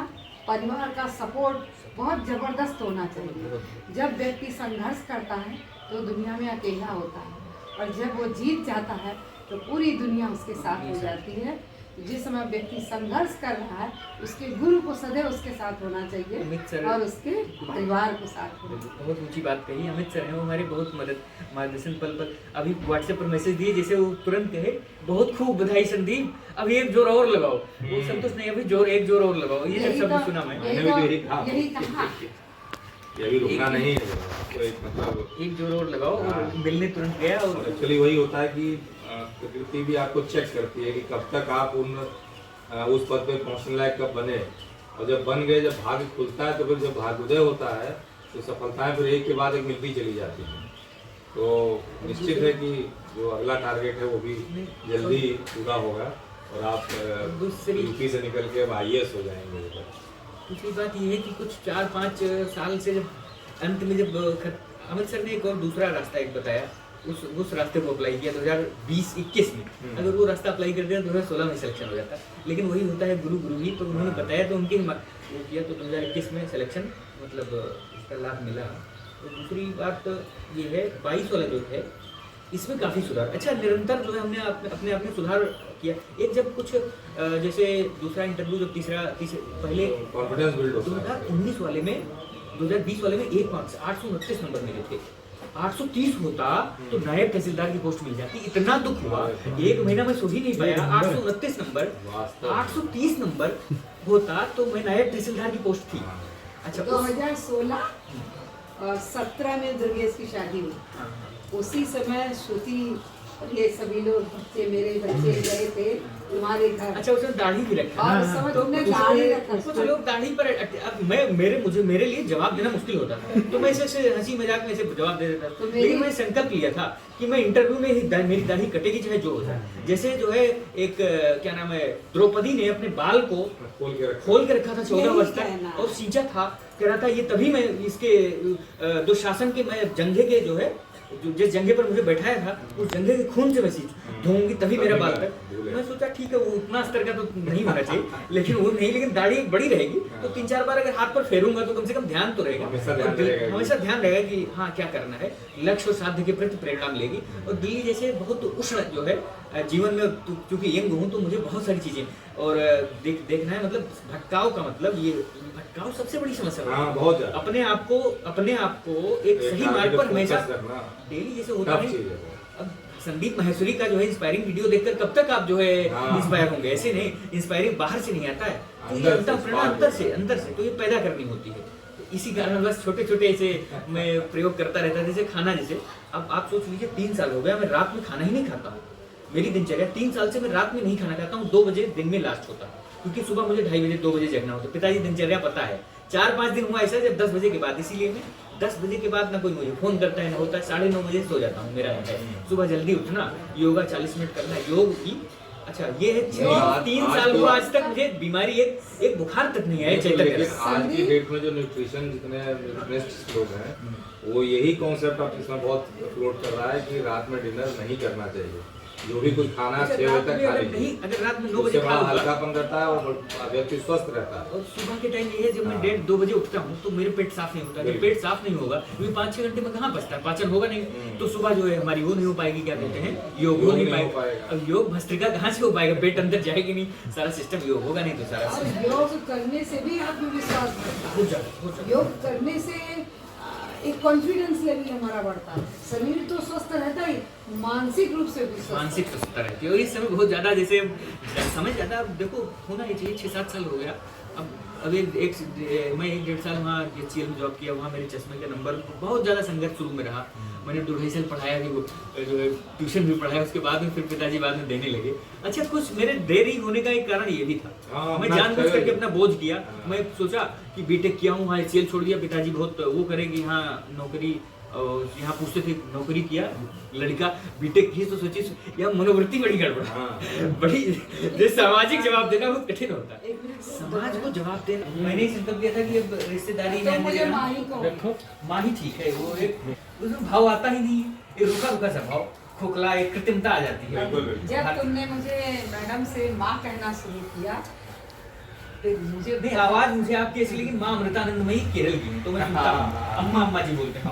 C: परिवार का सपोर्ट बहुत जबरदस्त होना चाहिए। जब व्यक्ति संघर्ष करता है तो दुनिया में अकेला होता है, और जब वो जीत जाता है तो पूरी दुनिया उसके साथ हो जाती है। जिस समय व्यक्ति संघर्ष कर रहा है उसके गुरु को सदैव उसके साथ होना चाहिए और उसके परिवार के साथ होना चाहिए।
B: बहुत ऊंची बात कही। अमित सर हैं वो हमारे बहुत मार्गदर्शन पल अभी व्हाट्सएप पर मैसेज दिए, जैसे वो तुरंत कहे बहुत खूब बधाई संदीप, अभी एक जोर और लगाओ। वो संतोष नहीं, अभी एक जोर और लगाओ। ये जब शब्द सुना मैं,
C: यही कहा
D: ये भी रुकना नहीं है, तो एक मतलब
B: एक जोर और लगाओ, और मिलने तुरंत गया। और
D: एक्चुअली वही होता है कि प्रकृति भी आपको चेक करती है कि कब तक आप उस पद पे पहुंचने लायक कब बने, और जब बन गए, जब भाग्य खुलता है, तो फिर जब भाग्योदय होता है तो सफलताएं फिर एक के बाद एक मिलती चली जाती हैं। तो निश्चित है कि जो अगला टारगेट है वो भी जल्दी पूरा होगा, और आप यूपी से निकल के अब IAS हो जाएंगे।
B: दूसरी बात ये है कि कुछ 4-5 साल से जब अंत में जब अमित सर ने एक और दूसरा रास्ता एक बताया, उस रास्ते को अप्लाई किया 2020-21 में। अगर वो रास्ता अप्लाई कर दिया 2016 में सिलेक्शन हो जाता, लेकिन वही होता है गुरु ही। तो उन्होंने बताया तो उनके वो किया, तो 2021 में सिलेक्शन मतलब इसका लाभ मिला। तो दूसरी बात ये है 22 वाला जो है इसमें काफ़ी सुधार, अच्छा निरंतर जो है हमने अपने आप में सुधार किया। एक जब कुछ जैसे दूसरा इंटरव्यू, जब तीसरा पहले
D: कॉन्फिडेंस बिल्ड होता है।
B: 2019 वाले में 2020 वाले में 1 मार्क्स 829 नंबर मिले थे। 830 होता तो नायब तहसीलदार की पोस्ट मिल जाती। इतना दुख हुआ, एक महीना में सोच ही नहीं पाया। 829 नंबर, 830 नंबर होता तो मैं नायब तहसीलदार की पोस्ट थी। अच्छा
C: 2016 और 17 में दुर्गेश की शादी हुई। उसी समय श्रुति और ये सभी लोग मेरे बच्चे गए थे तुम्हारे घर।
B: अच्छा उसने दाढ़ी भी रखा,
C: और उस समय तुमने दाढ़ी रखा।
B: कुछ लोग दाढ़ी पर, अब मेरे लिए जवाब देना मुश्किल होता था, तो मैं ऐसे हंसी मजाक में ऐसे जवाब दे देता था। लेकिन मैं संकल्प लिया था कि मैं इंटरव्यू में ही मेरी दाढ़ी कटेगी चाहे जो होता है। जैसे जो है एक क्या नाम है, द्रौपदी ने अपने बाल को खोल के रखा था 14 वर्ष तक और सींचा था, कह रहा था ये तभी मैं इसके दुशासन के मैं जंघे के जो है जिस जंघे पर मुझे बैठाया था उस जंघे के खून से मैं धोऊंगी तभी मेरा बाल तक। मैं सोचा ठीक है वो उतना स्तर का तो नहीं होना चाहिए, लेकिन वो नहीं, लेकिन दाढ़ी बड़ी रहेगी तो 3-4 बार अगर हाथ पर फेरूंगा तो कम से कम ध्यान तो रहेगा, हमेशा ध्यान रहेगा कि हाँ क्या करना है, लक्ष्य और साध्य के प्रति प्रेरणा मिलेगी। और दिल्ली जैसे बहुत उष्ण जो है जीवन में, क्योंकि यंग हूँ तो मुझे बहुत सारी चीजें और देखना है, मतलब भटकाव का मतलब ये भटकाव सबसे बड़ी समस्या है।
D: बहुत
B: अपने आप को एक सही मार्ग पर हमेशा डेली जैसे होता है। अब संदीप माहेश्वरी का जो है इंस्पायरिंग वीडियो देखकर कब तक आप जो है इंस्पायर होंगे, ऐसे नहीं, इंस्पायरिंग बाहर से नहीं आता है, तो ये अंतर से तो ये पैदा करनी होती है। तो इसी कारण बस छोटे ऐसे मैं प्रयोग करता रहता, जैसे खाना, जैसे अब आप सोच लीजिए 3 साल हो गया मैं रात में खाना ही नहीं खाता हूँ। मेरी दिनचर्या 3 साल से मैं रात में नहीं खाना खाता हूँ, 2 बजे दिन में लास्ट होता है, क्योंकि सुबह मुझे 2:30 बजे 2 बजे जगना होता है। पिताजी दिनचर्या पता है, 4-5 दिन हुआ ऐसा जब 10 बजे के बाद, इसीलिए मैं 10 बजे के बाद ना कोई मुझे फोन करता है ना होता है, 9:30 बजे सो जाता हूँ। मेरा है सुबह जल्दी उठना, योगा 40 मिनट करना, योग की। अच्छा ये है 3 साल हुआ आज तक मुझे बीमारी एक बुखार तक नहीं आया चैतन्य।
D: आज की डेट में जो न्यूट्रिशन जितने न्यूट्रिशनिस्ट लोग हैं वो यही कॉन्सेप्ट आप इसमें बहुत फ्लोट कर रहा है कि रात में डिनर नहीं करना चाहिए। जो भी कुछ खाना 6 बजे तक खा लीजिए,
B: अगर रात में 9
D: उससे
B: बजे खा
D: बड़ा
B: लूंगा
D: हल्कापन रहता है और व्यक्ति स्वस्थ रहता है।
B: और सुबह के टाइम ये है जब मैं 1:30-2 बजे उठता हूँ तो मेरे पेट साफ नहीं होता। जब पेट साफ नहीं होगा क्योंकि 5-6 घंटे में कहाँ पचता है, पाचन होगा नहीं, तो सुबह जो है हमारी वो नहीं हो पाएगी, क्या कहते हैं, योग हो नहीं पाएगा। अब योग भस्त्रिका कहाँ से हो पाएगा, पेट अंदर जाएगी नहीं, सारा सिस्टम योग होगा नहीं तो सारा
C: और योग करने से भी आत्मविश्वास बढ़ता
B: हो
C: है।
B: जाएगा।
C: योग करने से एक कॉन्फिडेंस लेवल हमारा बढ़ता है। शरीर तो स्वस्थ रहता ही, मानसिक रूप से भी स्वस्थ
B: मानसिक स्वस्थता रहती है। और इस समय बहुत ज्यादा जैसे समय ज्यादा देखो होना ही चाहिए, 6-7 साल हो गया। अब अभी मैं 1-1.5 साल वहाँ HCL में जॉब किया, वहाँ मेरे चश्मे का नंबर बहुत ज़्यादा संघर्ष शुरू में रहा। मैंने 2-2.5 साल पढ़ाया भी, वो जो है ट्यूशन भी पढ़ाया, उसके बाद में फिर पिताजी बाद में देने लगे। अच्छा, कुछ मेरे देरी होने का एक कारण ये भी था, मैं जानबूझ करके अपना बोझ किया। मैं सोचा कि बीटेक किया हूँ, वहाँ HCL छोड़ दिया, पिताजी बहुत वो करेंगे यहाँ नौकरी, और यहाँ पूछते थे नौकरी किया लड़का, बीटेक की, तो सोची यह मनोवृत्ति बड़ी गड़बड़, बड़ी जो सामाजिक जवाब देना बहुत कठिन होता है। समाज को जवाब देना, मैंने ही संकल्प लिया था कि अब रिश्तेदारी में
C: मुझे माही को
B: रखो, माही ठीक है, वो एक उसमें भाव आता ही नहीं, एक रुका रुका सा भाव, खोखला, एक कृत्रिमता आ जाती है।
C: जब तुमने मुझे मैडम से माँ कहना शुरू किया,
B: मुझे नहीं आवाज मुझे आपकी ऐसी, लेकिन माँ अमृतानंदमयी केरल की हूँ, तो मैं सुनता हूँ अम्मा अम्मा जी बोलते हैं।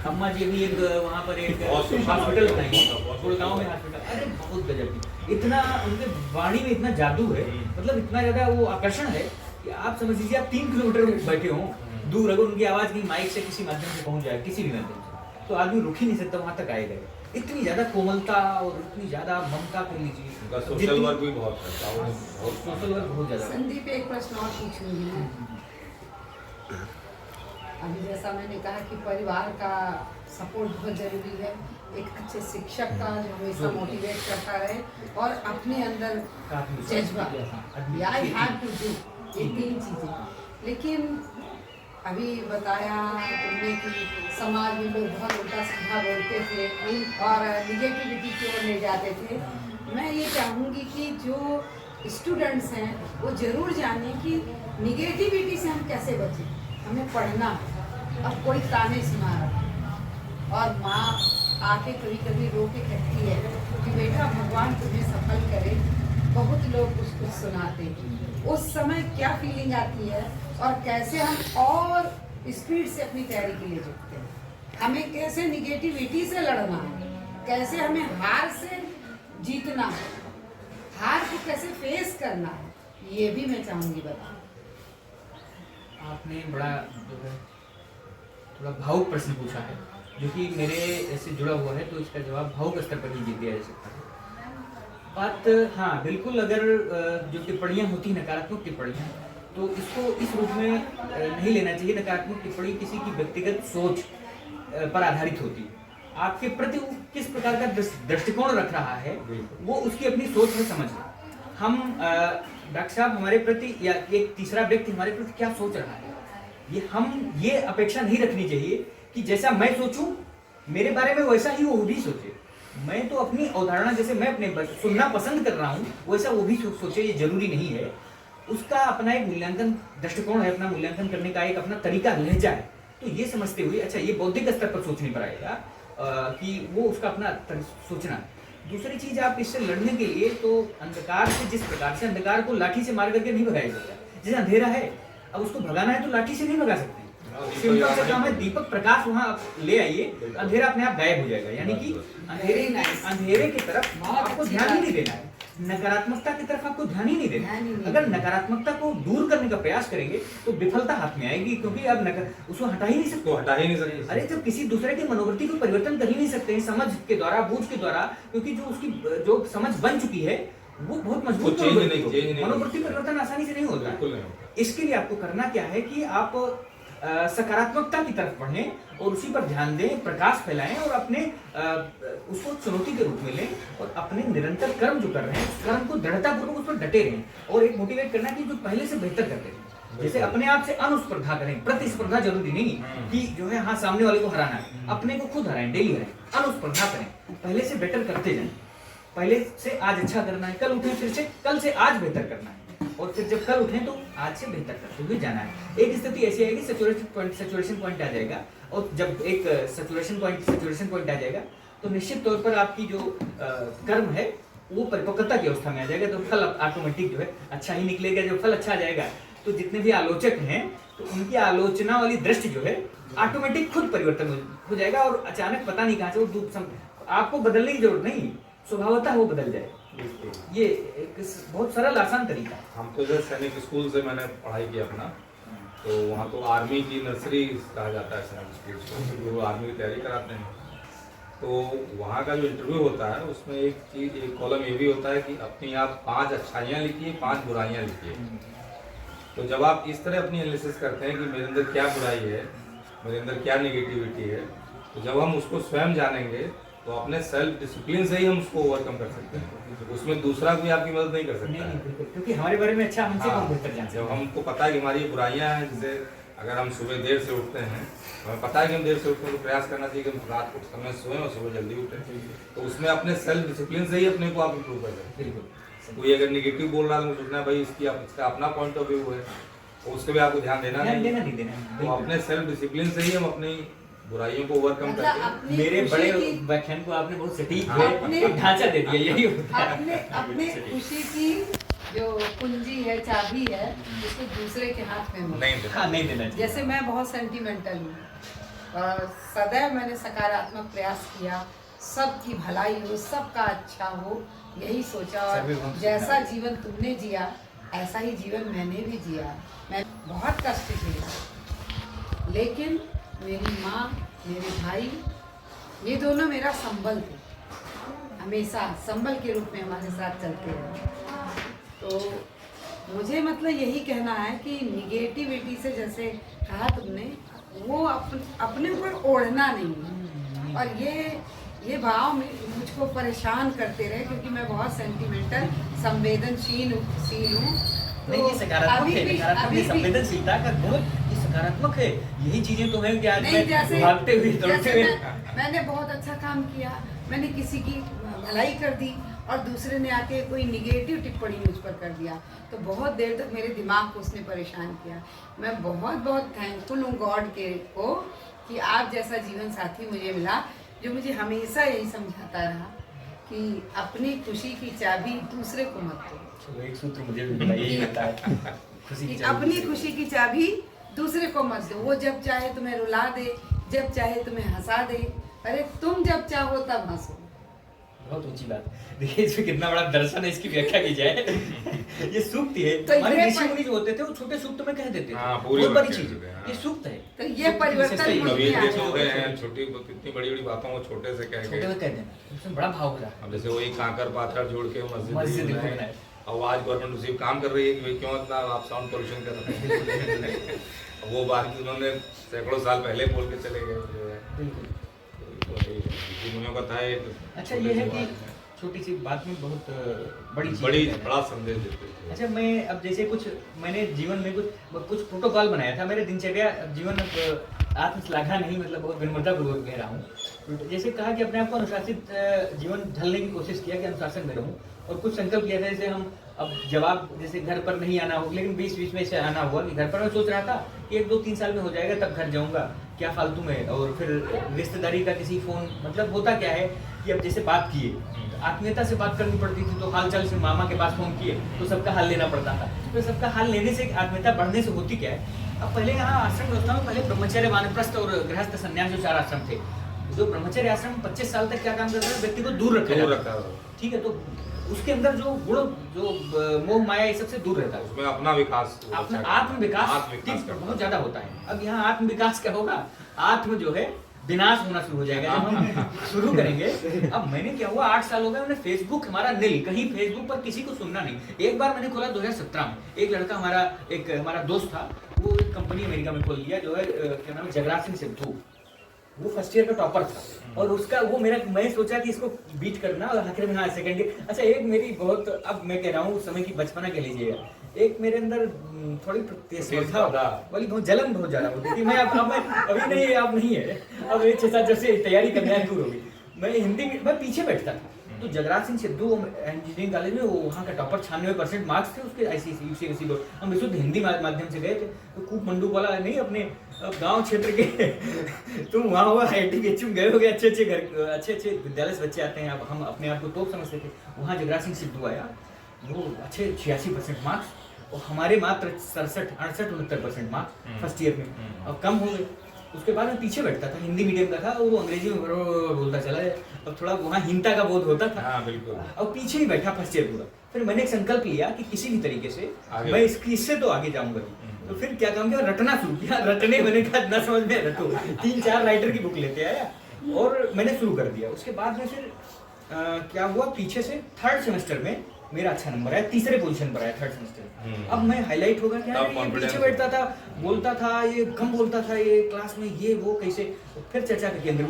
B: अम्मा जी अभी एक वहाँ पर एक हॉस्पिटल बनाई, गुड़गांव में हॉस्पिटल, अरे बहुत गजब की, इतना उनके वाणी में इतना जादू है, मतलब इतना ज्यादा वो आकर्षण है कि आप समझ लीजिए आप 3 किलोमीटर बैठे हो दूर, अगर उनकी आवाज की माइक से किसी माध्यम से पहुंच जाए, किसी भी माध्यम से, तो आदमी रुक ही नहीं सकता, वहां तक आएगा। इतनी ज्यादा कोमलता और इतनी ज्यादा ममता कर लीजिए,
D: सोशल वर्क भी बहुत है,
B: सोशल वर्क बहुत ज्यादा।
C: संदीप, एक प्रश्न और पूछूंगी मैं। अभी जैसा मैंने कहा कि परिवार का सपोर्ट बहुत जरूरी है, एक अच्छे शिक्षक का जो हमेशा मोटिवेट करता रहे, और अपने अंदर जज्बा, आई हैव टू डू, ये 3 चीजें। लेकिन अभी बताया तुमने कि समाज में लोग बहुत उल्टा सीधा बोलते थे और निगेटिविटी की ओर ले जाते थे। मैं ये चाहूँगी कि जो स्टूडेंट्स हैं वो ज़रूर जानें कि निगेटिविटी से हम कैसे बचें। हमें पढ़ना है, अब कोई ताने सुना रहा है और माँ आके कभी कभी रो के कहती है कि बेटा भगवान तुम्हें सफल करे, बहुत लोग उसको सुनाते हैं। उस समय क्या फीलिंग आती है और कैसे हम और स्पीड से अपनी तैयारी के लिए जुटते हैं, हमें कैसे निगेटिविटी से लड़ना है, कैसे हमें हार से जीतना है, हार को कैसे फेस करना है, ये भी मैं चाहूँगी बताओ।
B: आपने बड़ा जो है थोड़ा भावुक प्रश्न पूछा है, जो कि मेरे से जुड़ा हुआ है, तो इसका जवाब भावुक स्तर पर ही दिया जा सकता है। बात हाँ बिल्कुल, अगर जो टिप्पणियाँ होती हैं नकारात्मक टिप्पणियाँ, तो इसको इस रूप में नहीं लेना चाहिए। नकारात्मक टिप्पणी किसी की व्यक्तिगत सोच पर आधारित होती है, आपके प्रति वो किस प्रकार का दृष्टिकोण रख रहा है, वो उसकी अपनी सोच में समझ है। हम डॉक्टर साहब हमारे प्रति या एक तीसरा व्यक्ति हमारे प्रति क्या सोच रहा है, ये हम ये अपेक्षा नहीं रखनी चाहिए कि जैसा मैं सोचूं मेरे बारे में वैसा ही वो भी सोचे। मैं तो अपनी अवधारणा, जैसे मैं अपने सुनना पसंद कर रहा हूँ वैसा वो भी सोचे, ये जरूरी नहीं है। उसका अपना एक मूल्यांकन दृष्टिकोण है, अपना मूल्यांकन करने का एक अपना तरीका लहजा है। तो ये समझते हुए, अच्छा ये बौद्धिक स्तर पर सोचने पर आएगा कि वो उसका अपना सोचना। दूसरी चीज, आप इससे लड़ने के लिए तो अंधकार से, जिस प्रकार से अंधकार को लाठी से मार करके नहीं भगाया जाता, जैसे अंधेरा है अब उसको भगाना है तो लाठी से नहीं भगा सकते, सिंपल सा काम है, दीपक प्रकाश वहाँ ले आइए, अंधेरा अपने आप गायब हो जाएगा। यानी कि अंधेरे की तरफ आपको ध्यान ही नहीं देना है, नकारात्मकता की तरफ आपको ध्यान ही नहीं देना। अगर नकारात्मकता को दूर करने का प्रयास करेंगे तो विफलता हाथ में आएगी, क्योंकि आप उसको हटा ही नहीं सकते। अरे जब किसी दूसरे की मनोवृत्ति को परिवर्तन कर ही नहीं सकते हैं समझ के द्वारा, बूझ के द्वारा, क्योंकि जो उसकी जो समझ बन चुकी है वो बहुत मजबूत मनोवृत्ति परिवर्तन आसानी से नहीं होता। इसके लिए आपको करना क्या है कि आप सकारात्मकता की तरफ बढ़ें और उसी पर ध्यान दें, प्रकाश फैलाएं और अपने उसको चुनौती के रूप में लें और अपने निरंतर कर्म जो कर रहे हैं उस कर्म को दृढ़तापूर्वक उस पर डटे रहें। और एक मोटिवेट करना कि जो पहले से बेहतर करते हैं, जैसे अपने आप से अनुस्पर्धा करें, प्रतिस्पर्धा जरूरी नहीं कि जो है हाँ सामने वाले को हराना है, अपने को खुद हराएं, डेली हराएं, अनुस्पर्धा करें, पहले से बेटर करते जाएं। पहले से आज अच्छा करना है, कल उठे फिर से कल से आज बेहतर करना है। और फिर जब कल उठें तो आज से बेहतर करते हुए जाना है। एक स्थिति ऐसी आएगी सैचुरेशन पॉइंट आ जाएगा, और जब एक सैचुरेशन पॉइंट आ जाएगा तो निश्चित तौर पर आपकी जो कर्म है वो परिपक्वता की अवस्था में आ जाएगा, तो फल ऑटोमेटिक जो है अच्छा ही निकलेगा। जब फल अच्छा आ जाएगा तो जितने भी आलोचक हैं तो उनकी आलोचना वाली दृष्टि जो है ऑटोमेटिक खुद परिवर्तन हो जाएगा, और अचानक पता नहीं कहाँ से वो आपको बदलने की जरूरत नहीं, स्वभावतः वो बदल जाए। ये एक बहुत सरल आसान तरीका है।
D: हम तो जैसे सैनिक स्कूल से मैंने पढ़ाई की अपना, तो वहाँ तो आर्मी की नर्सरी कहा जाता है सैनिक स्कूल से, वो आर्मी की तैयारी कराते हैं। तो वहाँ का जो इंटरव्यू होता है उसमें एक कॉलम ये भी होता है कि अपनी आप 5 अच्छाइयाँ लिखिए, 5 बुराइयाँ लिखिए। तो जब आप इस तरह अपनी एनालिसिस करते हैं कि मेरे अंदर क्या बुराई है, मेरे अंदर क्या नेगेटिविटी है, तो जब हम उसको स्वयं जानेंगे तो अपने सेल्फ डिसिप्लिन से ही हम उसको ओवरकम कर सकते हैं। उसमें दूसरा कोई आपकी मदद नहीं कर सकता है,
B: क्योंकि हमारे बारे में अच्छा हमसे कौन बेहतर जानता है।
D: जब हमको पता है कि हमारी बुराइयां हैं, जैसे अगर हम सुबह देर से उठते हैं, हमें पता है कि हम देर से उठते हैं, तो प्रयास करना चाहिए कि हम रात को समय सोएं और सुबह जल्दी उठें। तो उसमें अपने सेल्फ डिसिप्लिन से ही अपने को आप इम्प्रूव कर सकते हैं। कोई अगर निगेटिव बोल रहा है तो सोचना भाई इसका अपना पॉइंट ऑफ व्यू है, तो उसके भी आपको ध्यान देना नहीं देना। तो अपने सेल्फ डिसिप्लिन से ही हम अपनी बुराइयों को ओवरकम करके।
B: मेरे बड़े व्याख्यान को आपने बहुत सटीक एक ढांचा दे दिया, यही होता है।
C: अपने खुशी की जो कुंजी है, चाबी है, उसको दूसरे के हाथ में
B: नहीं देना चाहिए।
C: जैसे मैं बहुत सेंटिमेंटल हूँ और सदैव मैंने सकारात्मक प्रयास किया, सबकी भलाई हो, सबका अच्छा हो, यही सोचा, और जैसा जीवन तुमने जिया ऐसा ही जीवन मैंने भी जिया। मैं बहुत कष्ट झेला, लेकिन मेरी माँ, मेरे भाई, ये दोनों मेरा संबल थे, हमेशा संबल के रूप में हमारे साथ चलते रहे। तो मुझे मतलब यही कहना है कि निगेटिविटी से, जैसे कहा तुमने, वो अपने ऊपर ओढ़ना नहीं है। और ये भाव में मुझको परेशान करते रहे, क्योंकि मैं बहुत सेंटिमेंटल, संवेदनशील हूँ।
B: नहीं, ये सकारात्मक है, नकारात्मक संवेदनशीलता का गुण ये सकारात्मक है। यही चीजें तो हैं कि आज मैं भागते हुए दौड़ते हुए
C: मैंने बहुत अच्छा काम किया, मैंने किसी की भलाई कर दी और दूसरे ने आके कोई निगेटिव टिप्पणी मुझ पर कर दिया, तो बहुत देर तक मेरे दिमाग को उसने परेशान किया। मैं बहुत बहुत थैंकफुल हूँ गॉड को कि आप जैसा जीवन साथी मुझे मिला, जो मुझे हमेशा यही समझाता रहा कि अपनी खुशी की चाबी दूसरे को मत दो।
B: चलो एक सूत्र मुझे भी बताइए, यही होता है
C: अपनी खुशी की चाबी दूसरे को मत दो। वो जब चाहे तुम्हें रुला दे, जब चाहे तुम्हें हंसा दे, अरे तुम जब चाहो तब हंसो।
B: बहुत ऊंची बात। देखिए इसमें कितना बड़ा दर्शन है, इसकी व्याख्या की जाए ये सूक्त है।
C: तो
B: हमारे ऋषि मुनि जो होते थे वो छोटे सूक्त में कह देते थे, बहुत बड़ी चीज है, ये सूक्त है।
C: तो ये परिवर्तन
D: छोटी कितनी बड़ी बड़ी बातों को छोटे से कह
B: देना, उसमें बड़ा भाव हो रहा है।
D: अब जैसे वही कांकर पाथर जोड़ के
B: मस्जिद बनाए,
D: और आज गवर्नमेंट उसी काम कर रही है कि क्यों इतना आप साउंड पोल्यूशन कर रहे हैं। वो बात उन्होंने सैकड़ों साल पहले बोल के चले गए, जो है का था।
B: अच्छा, ये है कि छोटी सी बात में बहुत
D: बड़ा संदेश देते थे।
B: अच्छा, मैं अब जैसे कुछ मैंने जीवन में कुछ प्रोटोकॉल बनाया था। मेरे दिनचर्या जीवन आत्मश्लाघा नहीं, मतलब बहुत विनम्रतापूर्वक कह रहा हूँ। जैसे कहा कि अपने आप को अनुशासित जीवन ढलने की कोशिश किया कि अनुशासन में रहूँ, और कुछ संकल्प लिया था। जैसे हम अब जवाब जैसे घर पर नहीं आना हो, लेकिन बीच में से आना हुआ कि घर पर मैं सोच रहा था कि 1, 2, 3 साल में हो जाएगा तब घर जाऊँगा, क्या फालतू में। और फिर रिश्तेदारी का किसी फ़ोन, मतलब होता क्या है कि अब जैसे बात किए तो आत्मीयता से बात करनी पड़ती थी, तो हाल चाल से मामा के पास फ़ोन किए तो सबका हाल लेना पड़ता था। तो सबका हाल लेने से आत्मीयता बढ़ने से होती क्या है, अब पहले यहाँ आश्रम व्यवस्था में पहले ब्रह्मचर्य, वानप्रस्थ और गृहस्थ संन्यास जो 4 आश्रम थे। जो ब्रह्मचर्य आश्रम 25 साल तक क्या काम करता है, व्यक्ति को दूर रखा है, ठीक है। तो उसके अंदर जो गुण, जो मोह माया, ये सबसे दूर रहता है।
D: उसमें अपना विकास,
B: अपना आत्म विकास बहुत ज्यादा होता है। अब यहाँ आत्म विकास क्या होगा, आत्म जो है विनाश होना शुरू हो जाएगा जब हम शुरू करेंगे। अब मैंने क्या हुआ, 8 साल हो गए, मैंने फेसबुक हमारा नील, कहीं फेसबुक पर किसी को सुनना नहीं। एक बार मैंने खोला 2017 में, एक लड़का हमारा दोस्त था, वो एक कंपनी अमेरिका में खोल लिया, जो है क्या नाम है, जगराज सिंह सिद्धू। वो फर्स्ट ईयर का टॉपर था, और उसका वो मैं सोचा कि इसको बीट करना, और आखिर में हाँ सेकंड ईयर। अच्छा, एक मेरी बहुत, अब मैं कह रहा हूँ उस समय की बचपना के लीजिएगा, एक मेरे अंदर थोड़ी प्रतिस्पर्धा वाली बहुत जलन बहुत ज्यादा होती थी। मैं अभी नहीं, अब नहीं है, अब 6-7 जब से तैयारी करने दूर हो गई। मैं हिंदी में मैं पीछे बैठता था, तो जगराज सिंह सिद्धू इंजीनियरिंग कॉलेज में, वो वहाँ का टॉपर, 96% मार्क्स थे उसके ICSE बोर्ड। हम विशुद्ध हिंदी माध्यम से गए थे, तो खूब मंडूक वाला नहीं अपने गांव क्षेत्र के तुम वहाँ हुआ IIT BHU गए हो गए, अच्छे घर, अच्छे विद्यालय से बच्चे आते हैं, अब हम अपने आप को टॉप समझते थे। वहाँ जगराज सिंह सिद्धू आया, वो अच्छे 86% मार्क्स, और हमारे मात्र 67-68-69% मार्क्स फर्स्ट ईयर में, अब कम हो गए। उसके बाद मैं पीछे बैठता था, हिंदी मीडियम का था, वो अंग्रेजी में बोलता चला है, अब थोड़ा वहाँ हीनता का बोध होता था।
D: हाँ बिल्कुल।
B: और पीछे ही बैठा फर्स्ट ईयर पूरा। फिर मैंने एक संकल्प लिया कि किसी भी तरीके से मैं इससे तो आगे जाऊंगा। तो फिर क्या काम किया, रटना शुरू किया। रटने, मैंने कहा न समझ में रटो, 3-4 राइटर की बुक लेते आया और मैंने शुरू कर दिया। उसके बाद में फिर क्या हुआ, पीछे से थर्ड सेमेस्टर में मेरा अच्छा नंबर आया, तीसरे पोजीशन पर आया थर्ड सेमेस्टर। अब मैं हाईलाइट हो गया, क्या ये पीछे बैठता था, बोलता था, ये कम बोलता था, ये क्लास में ये वो कैसे। फिर चर्चा करके अंदर,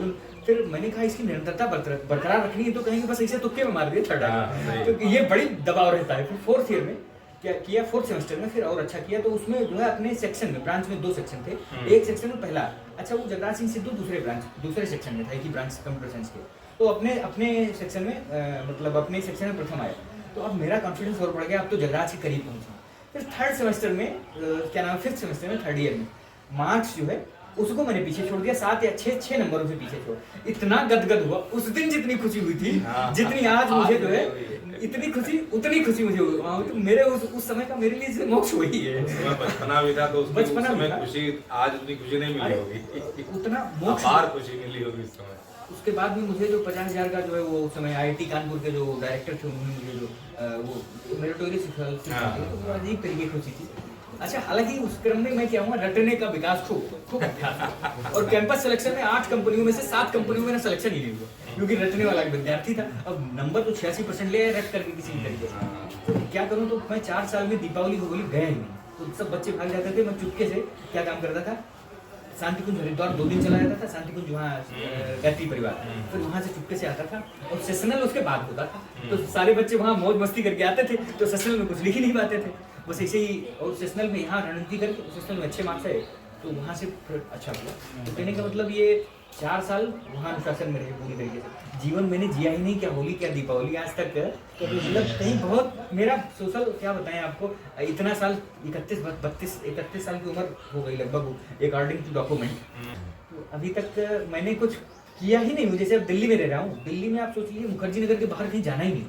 B: फिर मैंने कहा इसकी निरंतरता बरकरार रखनी है, तो कहीं बस ऐसे तुक्के में मार दिए थर्ड आगे, तो ये बड़ी दबाव रहता है। फिर फोर्थ ईयर में क्या किया, फोर्थ सेमेस्टर में फिर और अच्छा किया। तो उसमें जो है अपने सेक्शन में, ब्रांच में 2 सेक्शन थे, एक सेक्शन में पहला, अच्छा वो जगराज सिंह सिद्धू दूसरे सेक्शन में था, एक ही ब्रांच कंप्यूटर साइंस के, तो अपने सेक्शन में मतलब अपने सेक्शन में प्रथम आया। तो अब मेरा कॉन्फिडेंस और बढ़ गया, अब तो जगराज के करीब पहुंचा। फिर थर्ड सेमेस्टर में क्या नाम है, फिफ्थ सेमेस्टर में, थर्ड ईयर में, मार्क्स जो है उसको मैंने पीछे छोड़ दिया, 7 या 6 नंबरों से पीछे छोड़। इतना गदगद हुआ उस दिन, जितनी खुशी हुई थी, जितनी आज मुझे जो है इतनी खुशी, उतनी खुशी मुझे तो मेरे उस समय का मेरे लिए मोक्ष वही है।
D: बचपना भी था, तो उस समय खुशी, आज उतनी खुशी नहीं मिली होगी,
B: उतना मोक्ष,
D: अपार खुशी मिली होगी उस समय।
B: उसके बाद में मुझे जो 50,000 का जो है, वो उस समय IIT कानपुर के जो डायरेक्टर थे, उन्होंने मुझे जो वो मेरिटोरियस तो अजीब तरीके की खुशी थी। अच्छा, हालांकि उस क्रम में मैं क्या हुआ, रटने का विकास खूब अभ्यास, और कैंपस सिलेक्शन में 8 कंपनियों में से 7 कंपनियों में सिलेक्शन ही नहीं हुआ, क्योंकि रटने वाला विद्यार्थी था। अब नंबर तो 86% ले रट करके किसी भी तरीके से, तो क्या करूँ, तो मैं 4 साल में दीपावली होली गया ही नहीं। तो सब बच्चे भाग जाते थे, मैं चुपके से क्या काम करता था, शांति कुंज हरिद्वार 2 दिन चला जाता था, शांति कुंज वहाँ गायत्री परिवार, फिर वहाँ से चुपके से आता था, और सेशनल उसके बाद होता था, तो सारे बच्चे वहाँ मौज मस्ती करके आते थे, तो सेशनल में कुछ लिख ही नहीं पाते थे, बस ऐसे ही। और सेशनल में यहाँ रणनीति करके सेशनल में अच्छे मार्क्स आए, तो वहाँ से फिर अच्छा हुआ। तो कहने का मतलब ये 4 साल वहाँ अनुशासन में रहे पूरी तरीके से। जीवन मैंने जिया ही नहीं, क्या होली क्या दीपावली आज तक, तो मतलब कहीं बहुत मेरा सोशल, क्या बताएं आपको, इतना साल 31 साल की उम्र हो गई लगभग अकॉर्डिंग टू डॉक्यूमेंट, तो अभी तक मैंने कुछ किया ही नहीं। जैसे अब दिल्ली में रह रहा हूँ, दिल्ली में आप सोच लीजिए, मुखर्जी नगर के बाहर कहीं जाना ही नहीं,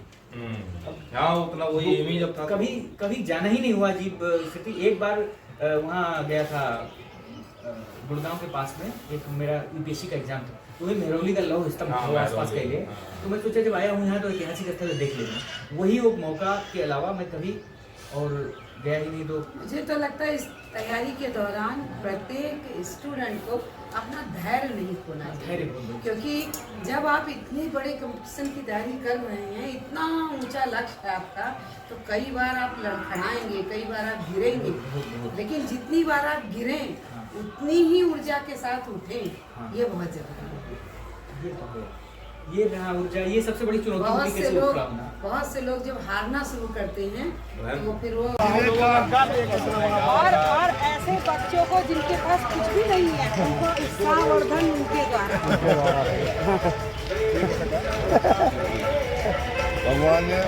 D: हाँ उतना वही एम ही जब था,
B: कभी जाना ही नहीं हुआ। अजीब स्थिति। एक बार वहाँ गया था गुड़गांव के पास में, एक मेरा UPSC का एग्जाम था, तो वही मेहरौली का लौह स्तंभ आसपास के लिए, तो मैं सोचा जब आया हूँ यहाँ तो ऐतिहासिक स्थल देख लेंगे, वही वो मौका के अलावा मैं कभी और गया ही नहीं। तो
C: मुझे तो लगता है इस तैयारी के दौरान प्रत्येक स्टूडेंट को अपना धैर्य नहीं खोना चाहिए, क्योंकि जब आप इतने बड़े कंपटीशन की तैयारी कर रहे हैं, इतना ऊंचा लक्ष्य है आपका, तो कई बार आप लड़खड़ाएंगे, कई बार आप गिरेंगे, लेकिन जितनी बार आप गिरें उतनी ही ऊर्जा के साथ उठें, ये बहुत जरूरी है।
B: ये रहा ऊर्जा, ये सबसे बड़ी चुनौती होती है।
C: बहुत से लोग जब हारना शुरू करते हैं तो फिर वो और ऐसे बच्चों को जिनके पास कुछ भी नहीं है, उनको उत्साहवर्धन उनके द्वारा भगवान ने